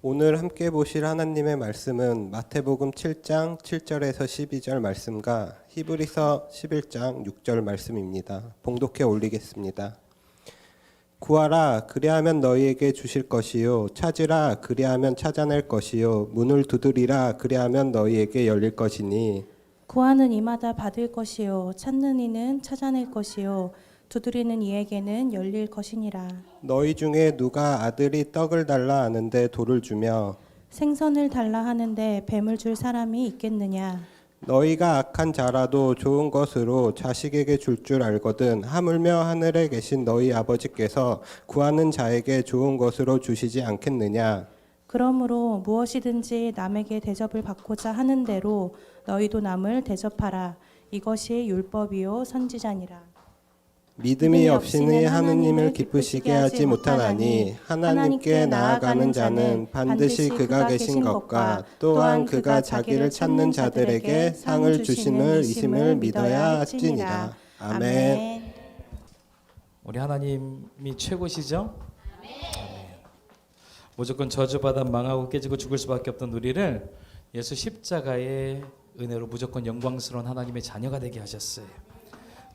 오늘 함께 보실 하나님의 말씀은 마태복음 7장 7절에서 12절 말씀과 히브리서 11장 6절 말씀입니다. 봉독해 올리겠습니다. 구하라 그리하면 너희에게 주실 것이요 찾으라 그리하면 찾아낼 것이요 문을 두드리라 그리하면 너희에게 열릴 것이니 구하는 이마다 받을 것이요 찾는 이는 찾아낼 것이요 두드리는 이에게는 열릴 것이니라. 너희 중에 누가 아들이 떡을 달라 하는데 돌을 주며 생선을 달라 하는데 뱀을 줄 사람이 있겠느냐. 너희가 악한 자라도 좋은 것으로 자식에게 줄 알거든 하물며 하늘에 계신 너희 아버지께서 구하는 자에게 좋은 것으로 주시지 않겠느냐. 그러므로 무엇이든지 남에게 대접을 받고자 하는 대로 너희도 남을 대접하라. 이것이 율법이요 선지자니라. 믿음이 없이는 하느님을 기쁘시게 하지 못하나니 하나님께 나아가는 자는 반드시 그가 계신 것과 또한 그가 자기를 찾는 자들에게 상을 주심을 이심을 믿어야 할지니라. 아멘. 우리 하나님이 최고시죠? 아멘. 무조건 저주받아 망하고 깨지고 죽을 수밖에 없던 우리를 예수 십자가의 은혜로 무조건 영광스러운 하나님의 자녀가 되게 하셨어요.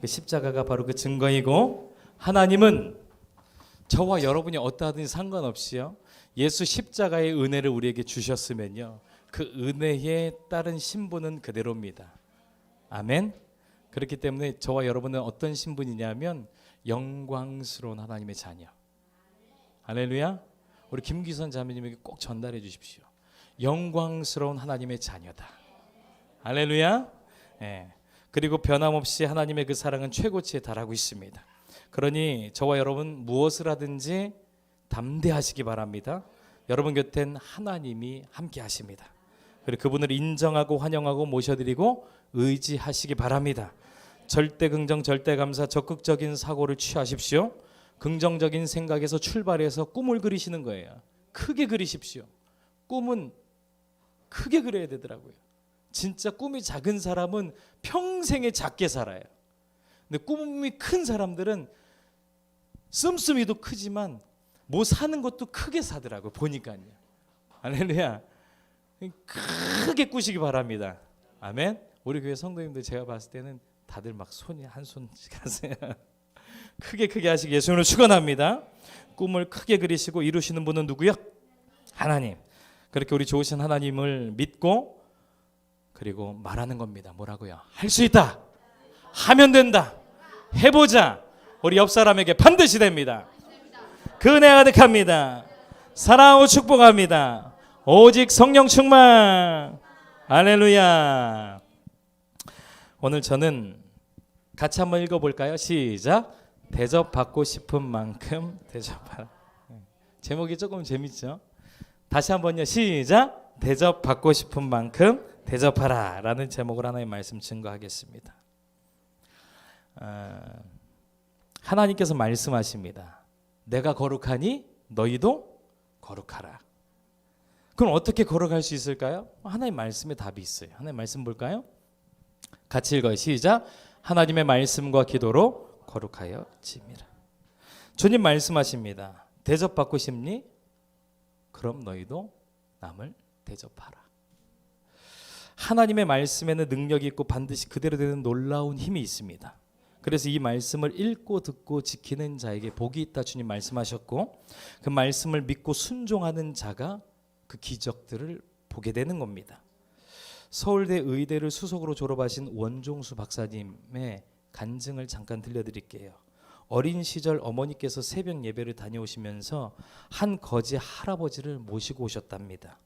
그 십자가가 바로 그 증거이고, 하나님은 저와 여러분이 어떠하든지 상관없이요, 예수 십자가의 은혜를 우리에게 주셨으면요, 그 은혜에 따른 신분은 그대로입니다. 아멘. 그렇기 때문에 저와 여러분은 어떤 신분이냐면 영광스러운 하나님의 자녀. 할렐루야. 우리 김기선 자매님에게 꼭 전달해 주십시오. 영광스러운 하나님의 자녀다. 할렐루야. 예. 그리고 변함없이 하나님의 그 사랑은 최고치에 달하고 있습니다. 그러니 저와 여러분 무엇을 하든지 담대하시기 바랍니다. 여러분 곁엔 하나님이 함께 하십니다. 그리고 그분을 인정하고 환영하고 모셔드리고 의지하시기 바랍니다. 절대 긍정, 절대 감사, 적극적인 사고를 취하십시오. 긍정적인 생각에서 출발해서 꿈을 그리시는 거예요. 크게 그리십시오. 꿈은 크게 그려야 되더라고요. 진짜 꿈이 작은 사람은 평생에 작게 살아요. 근데 꿈이 큰 사람들은 씀씀이도 크지만 뭐 사는 것도 크게 사더라고요. 보니까요. 할렐루야. 크게 꾸시기 바랍니다. 아멘. 우리 교회 성도님들 제가 봤을 때는 다들 막 손이 한 손씩 하세요. 크게 하시기 예수님으로 축원합니다. 꿈을 크게 그리시고 이루시는 분은 누구요? 하나님. 그렇게 우리 좋으신 하나님을 믿고 그리고 말하는 겁니다. 뭐라고요? 할 수 있다. 하면 된다. 해보자. 우리 옆 사람에게 반드시 됩니다. 그 은혜가 가득합니다. 사랑하고 축복합니다. 오직 성령 충만. 할렐루야. 오늘 저는 같이 한번 읽어볼까요? 시작. 대접받고 싶은 만큼 대접하라. 제목이 조금 재밌죠? 다시 한번요. 시작. 대접받고 싶은 만큼 대접하라 라는 제목으로 하나의 말씀 증거하겠습니다. 하나님께서 말씀하십니다. 내가 거룩하니 너희도 거룩하라. 그럼 어떻게 거룩할 수 있을까요? 하나님의 말씀에 답이 있어요. 하나님의 말씀 볼까요? 같이 읽어요. 시작. 하나님의 말씀과 기도로 거룩하여 짐이라. 주님 말씀하십니다. 대접받고 싶니? 그럼 너희도 남을 대접하라. 하나님의 말씀에는 능력이 있고 반드시 그대로 되는 놀라운 힘이 있습니다. 그래서 이 말씀을 읽고 듣고 지키는 자에게 복이 있다 주님 말씀하셨고, 그 말씀을 믿고 순종하는 자가 그 기적들을 보게 되는 겁니다. 서울대 의대를 수석으로 졸업하신 원종수 박사님의 간증을 잠깐 들려드릴게요. 어린 시절 어머니께서 새벽 예배를 다녀오시면서 한 거지 할아버지를 모시고 오셨답니다.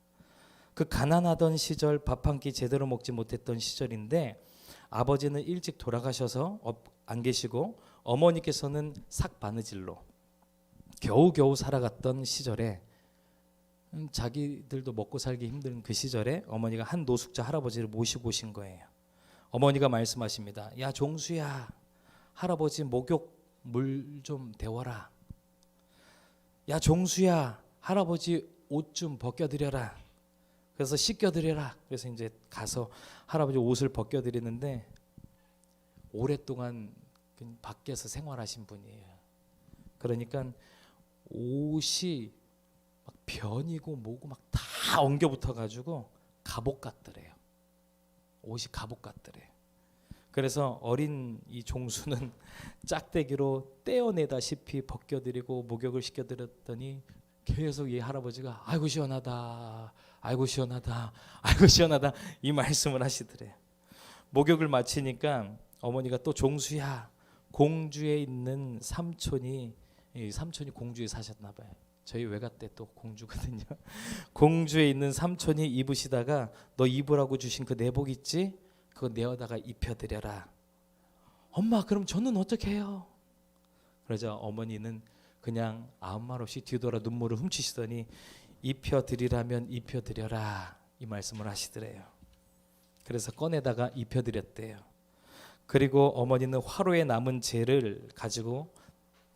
그 가난하던 시절 밥 한 끼 제대로 먹지 못했던 시절인데 아버지는 일찍 돌아가셔서 안 계시고 어머니께서는 삭바느질로 겨우겨우 살아갔던 시절에, 자기들도 먹고 살기 힘든 그 시절에 어머니가 한 노숙자 할아버지를 모시고 오신 거예요. 어머니가 말씀하십니다. 야 종수야, 할아버지 목욕 물 좀 데워라. 야 종수야, 할아버지 옷 좀 벗겨드려라. 그래서 씻겨드려라. 그래서 이제 가서 할아버지 옷을 벗겨드리는데 오랫동안 밖에서 생활하신 분이에요. 그러니까 옷이 막 변이고 뭐고 막 다 다 엉겨 붙어가지고 갑옷 같더래요. 옷이 갑옷 같더래요. 그래서 어린 이 종수는 짝대기로 떼어내다시피 벗겨드리고 목욕을 시켜드렸더니 계속 이 할아버지가 아이고 시원하다, 아이고 시원하다, 아이고 시원하다 이 말씀을 하시더래요. 목욕을 마치니까 어머니가 또 종수야, 공주에 있는 삼촌이, 이 삼촌이 공주에 사셨나 봐요. 저희 외가 때 또 공주거든요. 공주에 있는 삼촌이 입으시다가 너 입으라고 주신 그 내복 있지? 그거 내어다가 입혀드려라. 엄마 그럼 저는 어떻게 해요? 그러자 어머니는 그냥 아무 말 없이 뒤돌아 눈물을 훔치시더니 입혀드리라면 입혀드려라 이 말씀을 하시더래요. 그래서 꺼내다가 입혀드렸대요. 그리고 어머니는 화로에 남은 재를 가지고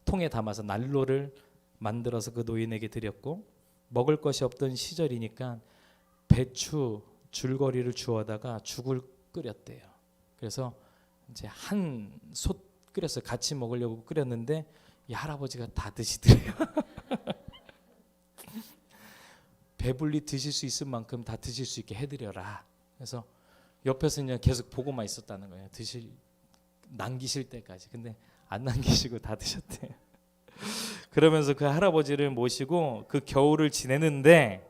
통에 담아서 난로를 만들어서 그 노인에게 드렸고, 먹을 것이 없던 시절이니까 배추 줄거리를 주워다가 죽을 끓였대요. 그래서 이제 한 솥 끓였어요. 같이 먹으려고 끓였는데 이 할아버지가 다 드시더래요. 배불리 드실 수 있을 만큼 다 드실 수 있게 해드려라. 그래서 옆에서 그냥 계속 보고만 있었다는 거예요. 남기실 때까지. 근데 안 남기시고 다 드셨대요. 그러면서 그 할아버지를 모시고 그 겨울을 지내는데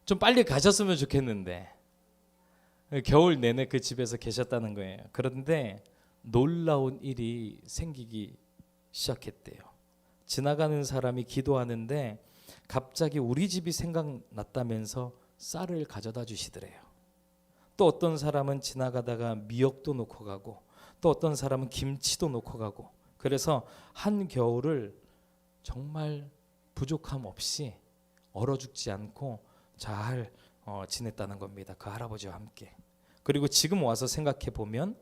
좀 빨리 가셨으면 좋겠는데 겨울 내내 그 집에서 계셨다는 거예요. 그런데 놀라운 일이 생기기 시작했대요. 지나가는 사람이 기도하는데 갑자기 우리 집이 생각났다면서 쌀을 가져다 주시더래요. 또 어떤 사람은 지나가다가 미역도 놓고 가고, 또 어떤 사람은 김치도 놓고 가고, 그래서 한 겨울을 정말 부족함 없이 얼어 죽지 않고 잘 지냈다는 겁니다. 그 할아버지와 함께. 그리고 지금 와서 생각해 보면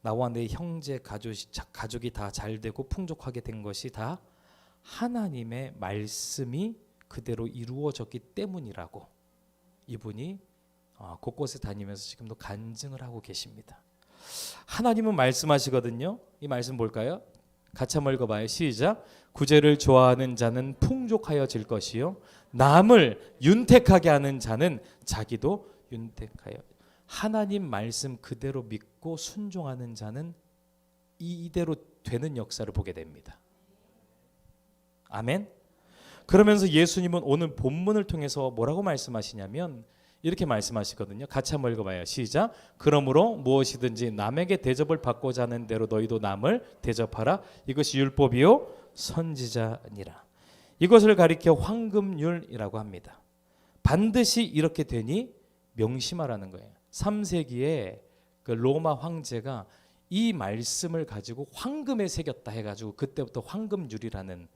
나와 내 형제 가족이 다 잘 되고 풍족하게 된 것이 다 하나님의 말씀이 그대로 이루어졌기 때문이라고 이분이 곳곳에 다니면서 지금도 간증을 하고 계십니다. 하나님은 말씀하시거든요. 이 말씀 볼까요? 같이 한번 읽어봐요. 시작. 구제를 좋아하는 자는 풍족하여질 것이요 남을 윤택하게 하는 자는 자기도 윤택하여. 하나님 말씀 그대로 믿고 순종하는 자는 이대로 되는 역사를 보게 됩니다. 아멘. 그러면서 예수님은 오늘 본문을 통해서 뭐라고 말씀하시냐면 이렇게 말씀하시거든요. 같이 한번 읽어봐요. 시작. 그러므로 무엇이든지 남에게 대접을 받고자 하는 대로 너희도 남을 대접하라. 이것이 율법이요 선지자니라. 이것을 가리켜 황금률이라고 합니다. 반드시 이렇게 되니 명심하라는 거예요. 3세기에 그 로마 황제가 이 말씀을 가지고 황금에 새겼다 해가지고 그때부터 황금률이라는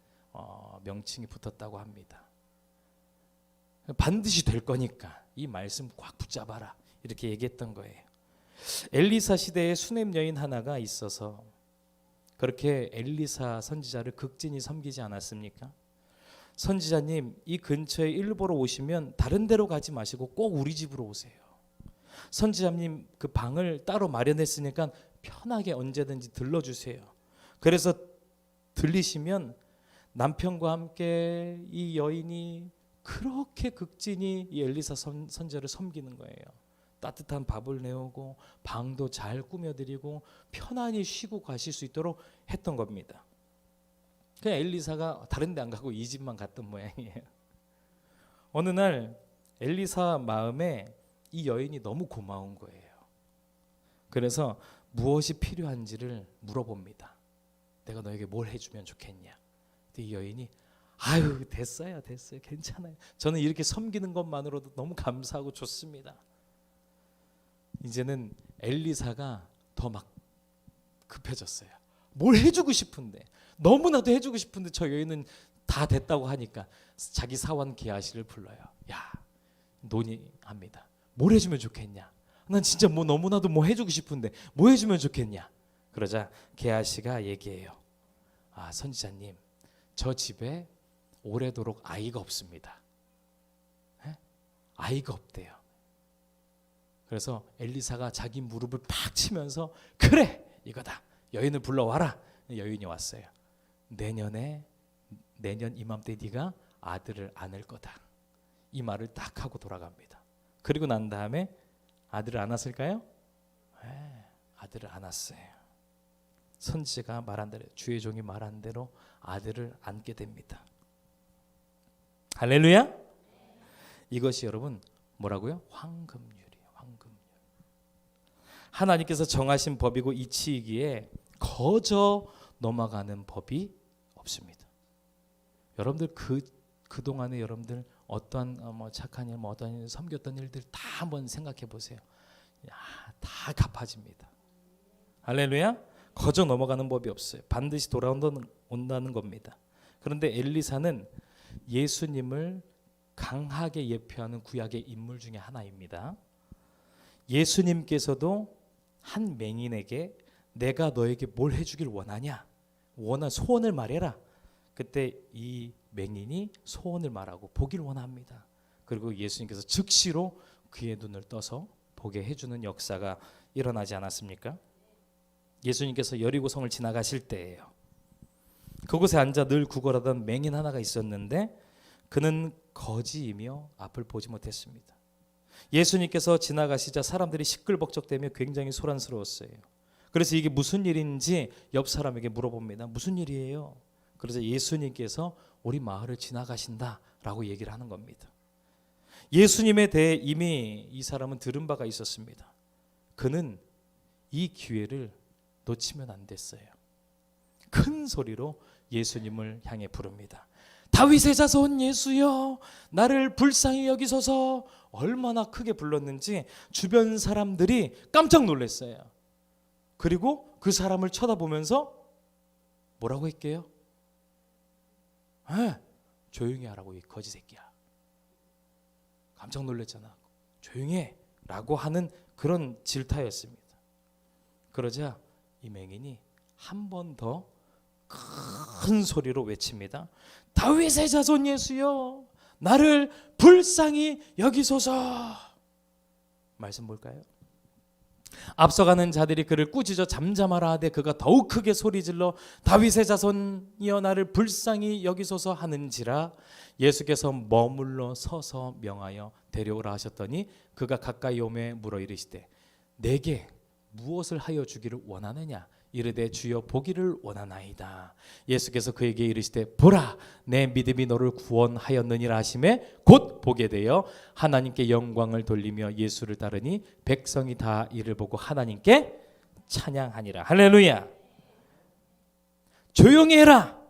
명칭이 붙었다고 합니다. 반드시 될 거니까 이 말씀 꽉 붙잡아라 이렇게 얘기했던 거예요. 엘리사 시대에 수냄 여인 하나가 있어서 그렇게 엘리사 선지자를 극진히 섬기지 않았습니까? 선지자님 이 근처에 일보러 오시면 다른 데로 가지 마시고 꼭 우리 집으로 오세요. 선지자님 그 방을 따로 마련했으니까 편하게 언제든지 들러주세요. 그래서 들리시면 남편과 함께 이 여인이 그렇게 극진히 이 엘리사 선지자를 섬기는 거예요. 따뜻한 밥을 내오고 방도 잘 꾸며드리고 편안히 쉬고 가실 수 있도록 했던 겁니다. 그냥 엘리사가 다른 데 안 가고 이 집만 갔던 모양이에요. 어느 날 엘리사 마음에 이 여인이 너무 고마운 거예요. 그래서 무엇이 필요한지를 물어봅니다. 내가 너에게 뭘 해주면 좋겠냐. 근데 이 여인이 아유 됐어요 괜찮아요. 저는 이렇게 섬기는 것만으로도 너무 감사하고 좋습니다. 이제는 엘리사가 더 막 급해졌어요. 뭘 해주고 싶은데 너무나도 해주고 싶은데 저 여인은 다 됐다고 하니까 자기 사원 게하시를 불러요. 야 논의합니다. 뭘 해주면 좋겠냐. 난 진짜 뭐 너무나도 뭐 해주고 싶은데 뭐 해주면 좋겠냐. 그러자 게하시가 얘기해요. 아 선지자님 저 집에 오래도록 아이가 없습니다. 에? 아이가 없대요. 그래서 엘리사가 자기 무릎을 팍 치면서 그래 이거다 여인을 불러와라. 여인이 왔어요. 내년 이맘때 네가 아들을 안을 거다. 이 말을 딱 하고 돌아갑니다. 그리고 난 다음에 아들을 안았을까요? 네, 아들을 안았어요. 선지자가 말한 대로, 주의 종이 말한 대로 아들을 안게 됩니다. 할렐루야. 이것이 여러분 뭐라고요? 황금률이에요. 황금률. 하나님께서 정하신 법이고 이치이기에 거저 넘어가는 법이 없습니다. 여러분들 그동안에 여러분들 어떠한 착한 일, 어떠한 일, 섬겼던 일들 다 한번 생각해 보세요. 다 갚아집니다. 할렐루야. 거저 넘어가는 법이 없어요. 반드시 돌아온다는 겁니다. 그런데 엘리사는 예수님을 강하게 예표하는 구약의 인물 중에 하나입니다. 예수님께서도 한 맹인에게 내가 너에게 뭘 해주길 원하냐? 원한 소원을 말해라. 그때 이 맹인이 소원을 말하고 보길 원합니다. 그리고 예수님께서 즉시로 그의 눈을 떠서 보게 해주는 역사가 일어나지 않았습니까? 예수님께서 여리고성을 지나가실 때예요. 그곳에 앉아 늘 구걸하던 맹인 하나가 있었는데 그는 거지이며 앞을 보지 못했습니다. 예수님께서 지나가시자 사람들이 시끌벅적대며 굉장히 소란스러웠어요. 그래서 이게 무슨 일인지 옆 사람에게 물어봅니다. 무슨 일이에요? 그래서 예수님께서 우리 마을을 지나가신다라고 얘기를 하는 겁니다. 예수님에 대해 이미 이 사람은 들은 바가 있었습니다. 그는 이 기회를 놓치면 안 됐어요. 큰 소리로 예수님을 향해 부릅니다. 다윗의 자손 예수여, 나를 불쌍히 여기소서. 얼마나 크게 불렀는지 주변 사람들이 깜짝 놀랐어요. 그리고 그 사람을 쳐다보면서 뭐라고 했게요? 조용히 하라고, 이 거지 새끼야. 깜짝 놀랐잖아. 조용히 해 라고 하는 그런 질타였습니다. 그러자 이 맹인이 한 번 더 큰 소리로 외칩니다. 다윗의 자손 예수여, 나를 불쌍히 여기소서. 말씀 볼까요? 앞서가는 자들이 그를 꾸짖어 잠잠하라 하되 그가 더욱 크게 소리질러 다윗의 자손이여 나를 불쌍히 여기소서 하는지라. 예수께서 머물러 서서 명하여 데려오라 하셨더니 그가 가까이 오매 물어 이르시되 내게 무엇을 하여 주기를 원하느냐? 이르되 주여 보기를 원하나이다. 예수께서 그에게 이르시되 보라, 내 믿음이 너를 구원하였느니라 하시매 곧 보게 되어 하나님께 영광을 돌리며 예수를 따르니 백성이 다 이를 보고 하나님께 찬양하니라. 할렐루야. 조용히 해라.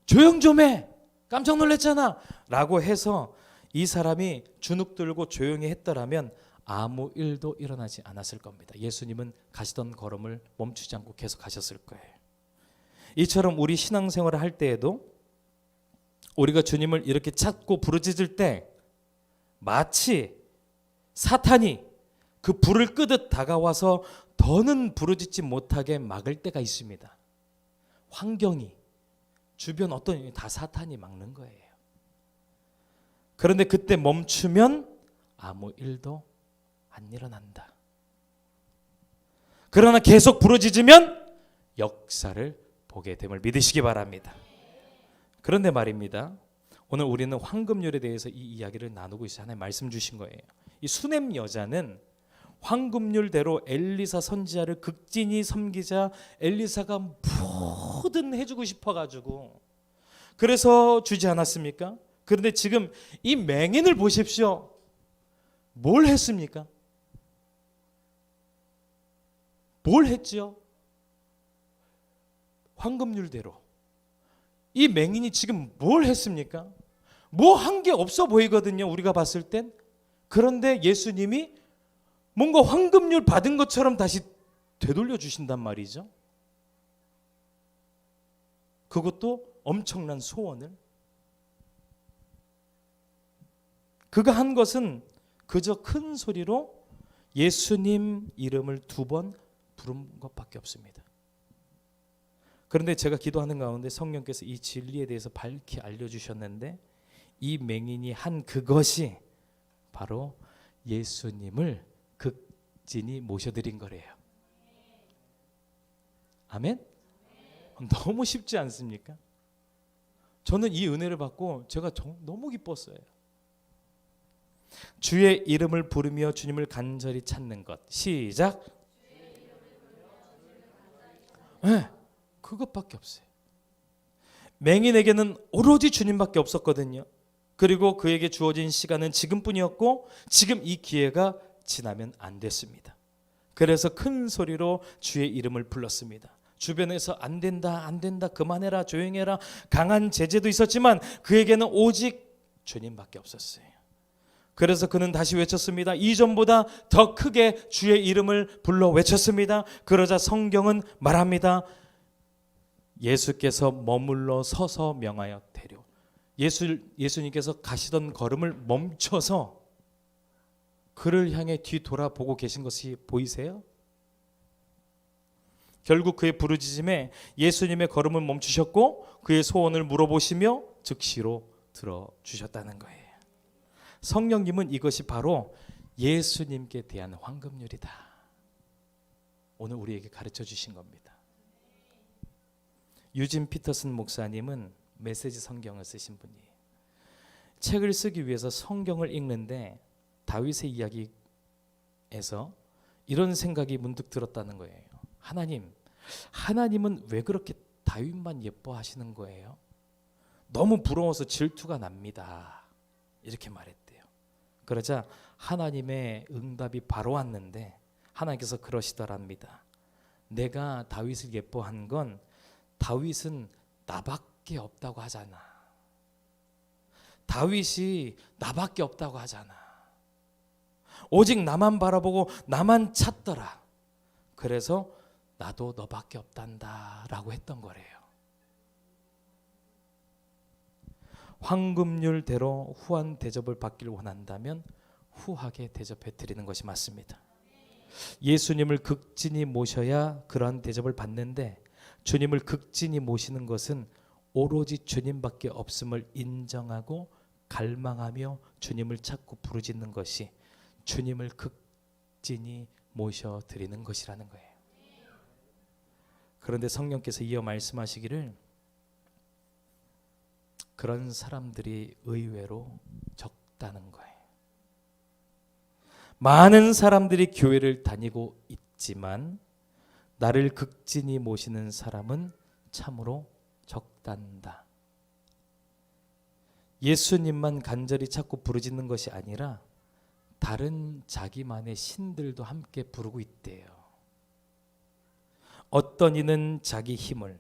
조용 좀 해. 깜짝 놀랐잖아 라고 해서 이 사람이 주눅 들고 조용히 했더라면 아무 일도 일어나지 않았을 겁니다. 예수님은 가시던 걸음을 멈추지 않고 계속 가셨을 거예요. 이처럼 우리 신앙생활을 할 때에도 우리가 주님을 이렇게 찾고 부르짖을 때 마치 사탄이 그 불을 끄듯 다가와서 더는 부르짖지 못하게 막을 때가 있습니다. 환경이, 주변 어떤 일이 다 사탄이 막는 거예요. 그런데 그때 멈추면 아무 일도 안 일어난다. 그러나 계속 부르짖으면 역사를 보게 됨을 믿으시기 바랍니다. 그런데 말입니다. 오늘 우리는 황금률에 대해서 이 이야기를 나누고 있어요. 하나님 말씀 주신 거예요. 이 수넴 여자는 황금률대로 엘리사 선지자를 극진히 섬기자 엘리사가 뭐든 해주고 싶어가지고 그래서 주지 않았습니까? 그런데 지금 이 맹인을 보십시오. 뭘 했습니까? 뭘 했죠? 황금률대로. 이 맹인이 지금 뭘 했습니까? 뭐 한 게 없어 보이거든요. 우리가 봤을 땐. 그런데 예수님이 뭔가 황금률 받은 것처럼 다시 되돌려 주신단 말이죠. 그것도 엄청난 소원을. 그가 한 것은 그저 큰 소리로 예수님 이름을 2번 부른 것밖에 없습니다. 그런데 제가 기도하는 가운데 성령께서 이 진리에 대해서 밝히 알려주셨는데 이 맹인이 한 그것이 바로 예수님을 극진히 모셔드린 거래요. 아멘? 너무 쉽지 않습니까? 저는 이 은혜를 받고 제가 너무 기뻤어요. 주의 이름을 부르며 주님을 간절히 찾는 것. 시작. 네, 그것밖에 없어요. 맹인에게는 오로지 주님밖에 없었거든요. 그리고 그에게 주어진 시간은 지금뿐이었고 지금 이 기회가 지나면 안 됐습니다. 그래서 큰 소리로 주의 이름을 불렀습니다. 주변에서 안 된다, 안 된다, 그만해라, 조용해라, 강한 제재도 있었지만 그에게는 오직 주님밖에 없었어요. 그래서 그는 다시 외쳤습니다. 이전보다 더 크게 주의 이름을 불러 외쳤습니다. 그러자 성경은 말합니다. 예수께서 머물러 서서 명하여 데려. 예수님께서 가시던 걸음을 멈춰서 그를 향해 뒤돌아보고 계신 것이 보이세요? 결국 그의 부르짖음에 예수님의 걸음을 멈추셨고 그의 소원을 물어보시며 즉시로 들어주셨다는 거예요. 성령님은 이것이 바로 예수님께 대한 황금률이다. 오늘 우리에게 가르쳐 주신 겁니다. 유진 피터슨 목사님은 메시지 성경을 쓰신 분이에요. 책을 쓰기 위해서 성경을 읽는데 다윗의 이야기에서 이런 생각이 문득 들었다는 거예요. 하나님은 왜 그렇게 다윗만 예뻐하시는 거예요? 너무 부러워서 질투가 납니다. 이렇게 말했대요. 그러자 하나님의 응답이 바로 왔는데 하나님께서 그러시더랍니다. 내가 다윗을 예뻐한 건 다윗은 나밖에 없다고 하잖아. 다윗이 나밖에 없다고 하잖아. 오직 나만 바라보고 나만 찾더라. 그래서 나도 너밖에 없단다 라고 했던 거래요. 황금률대로 후한 대접을 받기를 원한다면 후하게 대접해 드리는 것이 맞습니다. 예수님을 극진히 모셔야 그러한 대접을 받는데 주님을 극진히 모시는 것은 오로지 주님밖에 없음을 인정하고 갈망하며 주님을 찾고 부르짖는 것이 주님을 극진히 모셔드리는 것이라는 거예요. 그런데 성령께서 이어 말씀하시기를 그런 사람들이 의외로 적다는 거예요. 많은 사람들이 교회를 다니고 있지만 나를 극진히 모시는 사람은 참으로 적단다. 예수님만 간절히 찾고 부르짖는 것이 아니라 다른 자기만의 신들도 함께 부르고 있대요. 어떤 이는 자기 힘을,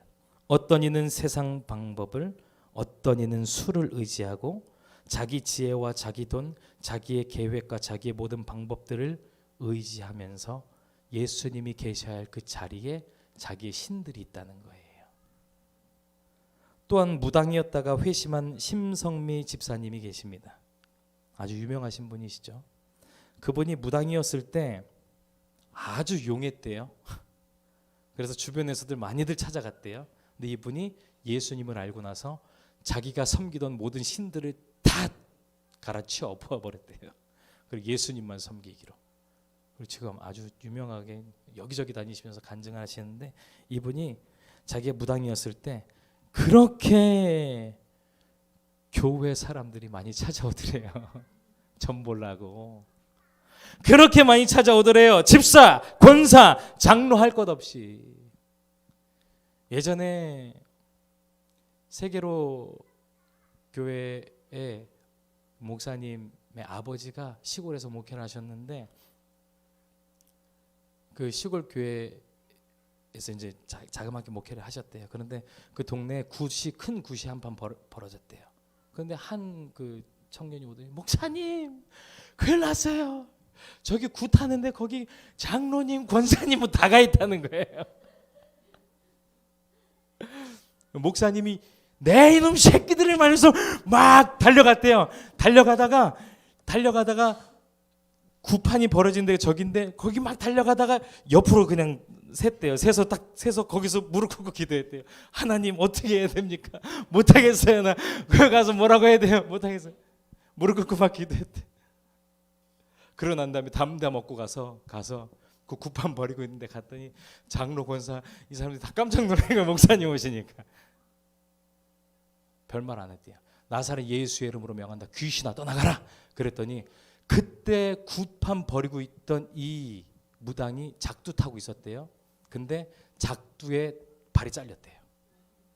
어떤 이는 세상 방법을, 어떤 이는 술을 의지하고 자기 지혜와 자기 돈, 자기의 계획과 자기의 모든 방법들을 의지하면서 예수님이 계셔야 할 그 자리에 자기의 신들이 있다는 거예요. 또한 무당이었다가 회심한 심성미 집사님이 계십니다. 아주 유명하신 분이시죠. 그분이 무당이었을 때 아주 용했대요. 그래서 주변에서들 많이들 찾아갔대요. 근데 이분이 예수님을 알고 나서 자기가 섬기던 모든 신들을 다 갈아치워 엎어버렸대요. 그리고 예수님만 섬기기로. 그리고 지금 아주 유명하게 여기저기 다니시면서 간증을 하시는데 이분이 자기가 무당이었을 때 그렇게 교회 사람들이 많이 찾아오더래요. 전 보려고. 그렇게 많이 찾아오더래요. 집사, 권사, 장로 할 것 없이. 예전에 세계로 교회의 목사님의 아버지가 시골에서 목회를 하셨는데 그 시골 교회에서 이제 자그맣게 목회를 하셨대요. 그런데 그 동네에 큰 굿이 한 판 벌어졌대요. 그런데 한 그 청년이 오더니 목사님 큰일 났어요. 저기 굿 하는데 거기 장로님, 권사님은 다 가 있다는 거예요. 목사님이 내 이놈 새끼들을 말해서 막 달려갔대요. 달려가다가 구판이 벌어진 데가 저긴데 거기 막 달려가다가 옆으로 그냥 샜대요. 세서 거기서 무릎 꿇고 기도했대요. 하나님 어떻게 해야 됩니까? 못하겠어요. 나 거기 가서 뭐라고 해야 돼요? 못하겠어요. 무릎 꿇고 막 기도했대. 그러고 난 다음에 담담 먹고 가서 그 구판 버리고 있는데 갔더니 장로 권사 이 사람들이 다 깜짝 놀란 거예요. 목사님 오시니까. 별말 안 했대요. 나사렛 예수의 이름으로 명한다. 귀신아 떠나가라. 그랬더니 그때 굿판 버리고 있던 이 무당이 작두 타고 있었대요. 근데 작두에 발이 잘렸대요.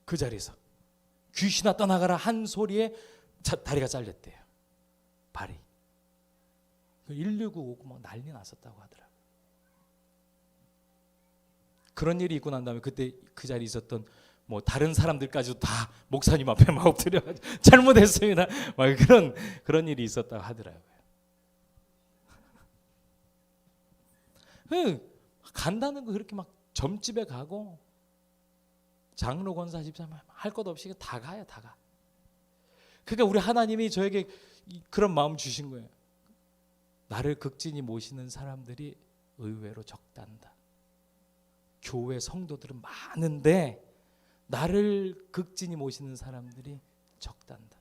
그 자리에서 귀신아 떠나가라 한 소리에 다리가 잘렸대요. 발이. 119 오고 막 난리 났었다고 하더라고요. 그런 일이 있고 난 다음에 그때 그 자리에 있었던 뭐 다른 사람들까지도 다 목사님 앞에 막 엎드려 잘못했습니다. 막 그런 일이 있었다고 하더라고요. 간다는 거 그렇게 막 점집에 가고 장로 권사 집사님 할 것 없이 다 가요, 다 가. 그러니까 우리 하나님이 저에게 그런 마음 주신 거예요. 나를 극진히 모시는 사람들이 의외로 적단다. 교회 성도들은 많은데 나를 극진히 모시는 사람들이 적단다.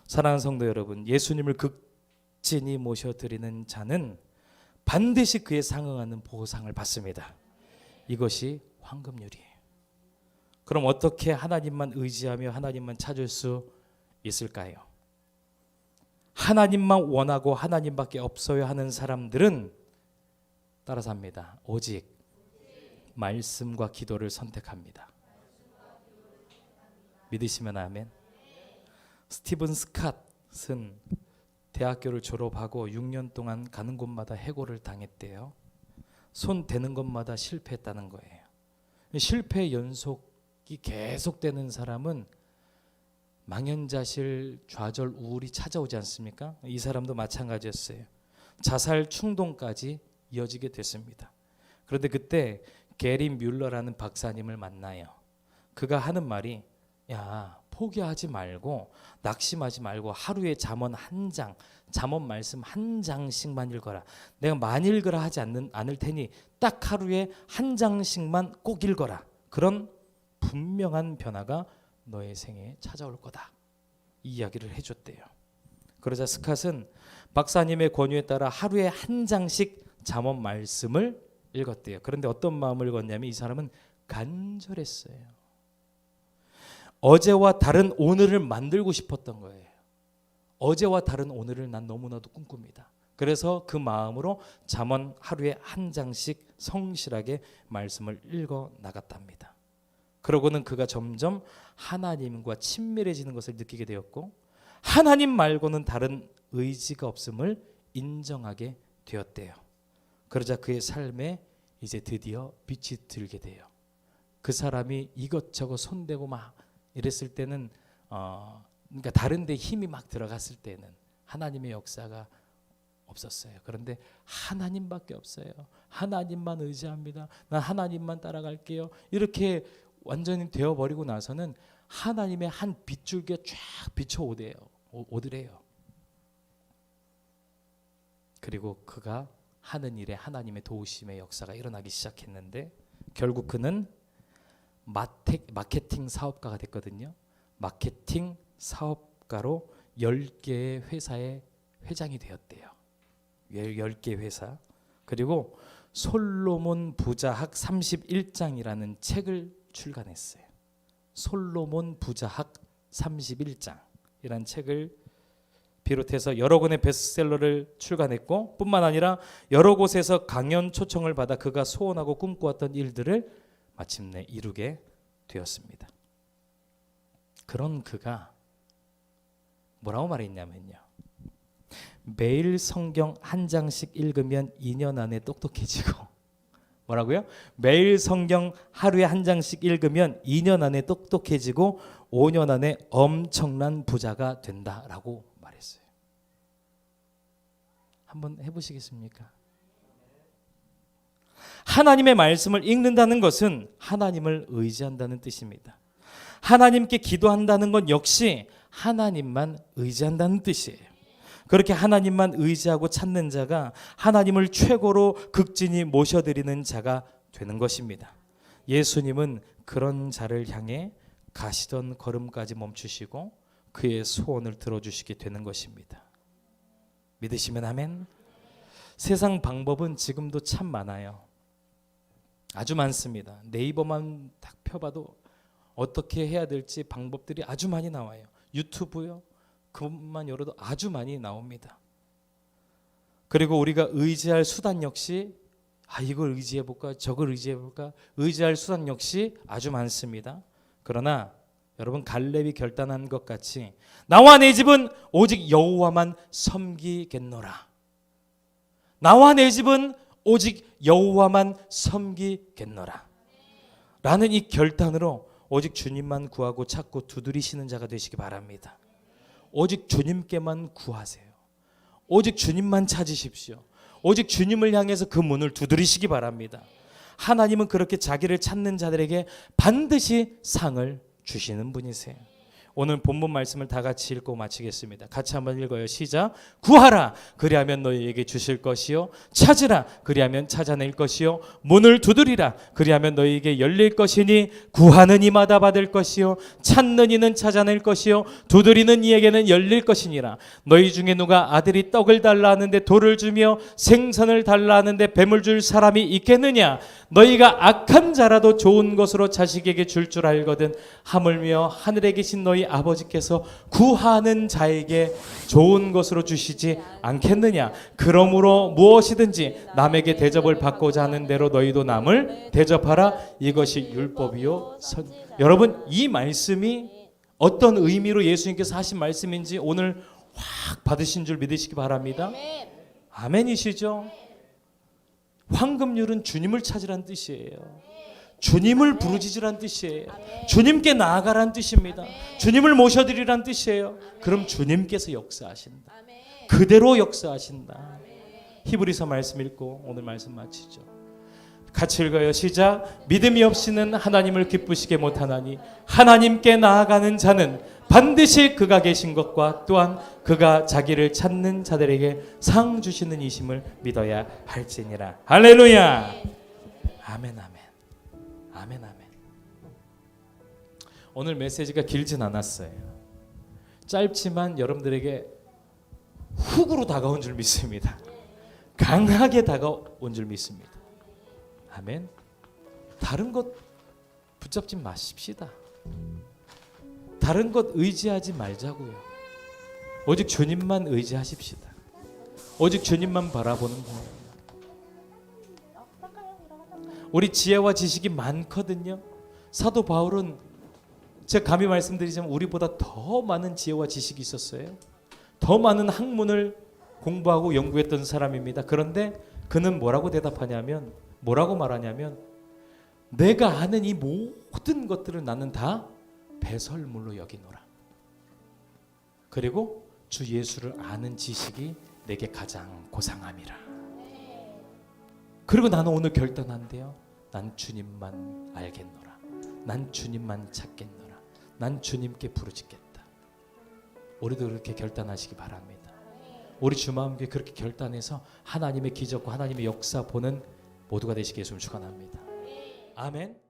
사랑하는 성도 여러분, 예수님을 극진히 모셔드리는 자는 반드시 그에 상응하는 보상을 받습니다. 이것이 황금률이에요. 그럼 어떻게 하나님만 의지하며 하나님만 찾을 수 있을까요? 하나님만 원하고 하나님밖에 없어요 하는 사람들은 따라서 합니다. 오직 말씀과 기도를 선택합니다. 믿으시면 아멘. 스티븐 스캇은 대학교를 졸업하고 6년 동안 가는 곳마다 해고를 당했대요. 손 대는 것마다 실패했다는 거예요. 실패의 연속이 계속되는 사람은 망연자실, 좌절, 우울이 찾아오지 않습니까? 이 사람도 마찬가지였어요. 자살 충동까지 이어지게 됐습니다. 그런데 그때 게리 뮬러라는 박사님을 만나요. 그가 하는 말이 야, 포기하지 말고 낙심하지 말고 하루에 잠언 한 장, 잠언 말씀 한 장씩만 읽어라. 내가 많이 읽으라 하지 않을 테니 딱 하루에 한 장씩만 꼭 읽어라. 그런 분명한 변화가 너의 생에 찾아올 거다. 이 이야기를 해줬대요. 그러자 스캇은 박사님의 권유에 따라 하루에 한 장씩 잠언 말씀을 읽었대요. 그런데 어떤 마음을 읽었냐면 이 사람은 간절했어요. 어제와 다른 오늘을 만들고 싶었던 거예요. 어제와 다른 오늘을 난 너무나도 꿈꿉니다. 그래서 그 마음으로 잠언 하루에 한 장씩 성실하게 말씀을 읽어 나갔답니다. 그러고는 그가 점점 하나님과 친밀해지는 것을 느끼게 되었고 하나님 말고는 다른 의지가 없음을 인정하게 되었대요. 그러자 그의 삶에 이제 드디어 빛이 들게 돼요. 그 사람이 이것저것 손대고 막 이랬을 때는 그러니까 다른 데 힘이 막 들어갔을 때는 하나님의 역사가 없었어요. 그런데 하나님밖에 없어요. 하나님만 의지합니다. 난 하나님만 따라갈게요. 이렇게 완전히 되어버리고 나서는 하나님의 한 빗줄기가 쫙 비춰오더래요. 그리고 그가 하는 일에 하나님의 도우심의 역사가 일어나기 시작했는데 결국 그는 마케팅 사업가가 됐거든요. 마케팅 사업가로 10개의 회사의 회장이 되었대요. 10개 회사. 그리고 솔로몬 부자학 31장이라는 책을 출간했어요. 솔로몬 부자학 31장이라는 책을 비롯해서 여러 권의 베스트셀러를 출간했고 뿐만 아니라 여러 곳에서 강연 초청을 받아 그가 소원하고 꿈꾸었던 일들을 마침내 이루게 되었습니다. 그런 그가 뭐라고 말했냐면요. 매일 성경 한 장씩 읽으면 2년 안에 똑똑해지고 뭐라고요? 매일 성경 하루에 한 장씩 읽으면 2년 안에 똑똑해지고 5년 안에 엄청난 부자가 된다라고 말했어요. 한번 해보시겠습니까? 하나님의 말씀을 읽는다는 것은 하나님을 의지한다는 뜻입니다. 하나님께 기도한다는 건 역시 하나님만 의지한다는 뜻이에요. 그렇게 하나님만 의지하고 찾는 자가 하나님을 최고로 극진히 모셔드리는 자가 되는 것입니다. 예수님은 그런 자를 향해 가시던 걸음까지 멈추시고 그의 소원을 들어주시게 되는 것입니다. 믿으시면 아멘. 세상 방법은 지금도 참 많아요. 아주 많습니다. 네이버만 딱 펴봐도 어떻게 해야 될지 방법들이 아주 많이 나와요. 유튜브요. 그것만 열어도 아주 많이 나옵니다. 그리고 우리가 의지할 수단 역시 이걸 의지해 볼까 저걸 의지해 볼까 의지할 수단 역시 아주 많습니다. 그러나 여러분 갈렙이 결단한 것 같이 나와 내 집은 오직 여호와만 섬기겠노라. 나와 내 집은 오직 여호와만 섬기겠노라. 라는 이 결단으로 오직 주님만 구하고 찾고 두드리시는 자가 되시기 바랍니다. 오직 주님께만 구하세요. 오직 주님만 찾으십시오. 오직 주님을 향해서 그 문을 두드리시기 바랍니다. 하나님은 그렇게 자기를 찾는 자들에게 반드시 상을 주시는 분이세요. 오늘 본문 말씀을 다 같이 읽고 마치겠습니다. 같이 한번 읽어요. 시작. 구하라 그리하면 너희에게 주실 것이요 찾으라 그리하면 찾아낼 것이요 문을 두드리라 그리하면 너희에게 열릴 것이니 구하는 이마다 받을 것이요 찾는 이는 찾아낼 것이요 두드리는 이에게는 열릴 것이니라. 너희 중에 누가 아들이 떡을 달라 하는데 돌을 주며 생선을 달라 하는데 뱀을 줄 사람이 있겠느냐. 너희가 악한 자라도 좋은 것으로 자식에게 줄 줄 알거든 하물며 하늘에 계신 너희 아버지께서 구하는 자에게 좋은 것으로 주시지 않겠느냐. 그러므로 무엇이든지 남에게 대접을 받고자 하는 대로 너희도 남을 대접하라. 이것이 율법이요 여러분 이 말씀이 어떤 의미로 예수님께서 하신 말씀인지 오늘 확 받으신 줄 믿으시기 바랍니다. 아멘이시죠? 황금률은 주님을 찾으란 뜻이에요. 주님을 부르짖으란 뜻이에요. 주님께 나아가란 뜻입니다. 주님을 모셔드리란 뜻이에요. 그럼 주님께서 역사하신다. 그대로 역사하신다. 히브리서 말씀 읽고 오늘 말씀 마치죠. 같이 읽어요. 시작. 믿음이 없이는 하나님을 기쁘시게 못하나니 하나님께 나아가는 자는 반드시 그가 계신 것과 또한 그가 자기를 찾는 자들에게 상 주시는 이심을 믿어야 할지니라. 할렐루야. 아멘 아멘. 아멘 아멘. 오늘 메시지가 길진 않았어요. 짧지만 여러분들에게 훅으로 다가온 줄 믿습니다. 강하게 다가온 줄 믿습니다. 아멘. 다른 것 붙잡지 마십시다. 다른 것 의지하지 말자고요. 오직 주님만 의지하십시다. 오직 주님만 바라보는 거예요. 우리 지혜와 지식이 많거든요. 사도 바울은 제가 감히 말씀드리자면 우리보다 더 많은 지혜와 지식이 있었어요. 더 많은 학문을 공부하고 연구했던 사람입니다. 그런데 그는 뭐라고 대답하냐면 뭐라고 말하냐면 내가 아는 이 모든 것들을 나는 다 배설물로 여기노라. 그리고 주 예수를 아는 지식이 내게 가장 고상함이라. 그리고 나는 오늘 결단한대요. 난 주님만 알겠노라. 난 주님만 찾겠노라. 난 주님께 부르짖겠다. 우리도 그렇게 결단하시기 바랍니다. 우리 주마음교회 그렇게 결단해서 하나님의 기적과 하나님의 역사 보는 모두가 되시게 예수님 축원합니다. 아멘.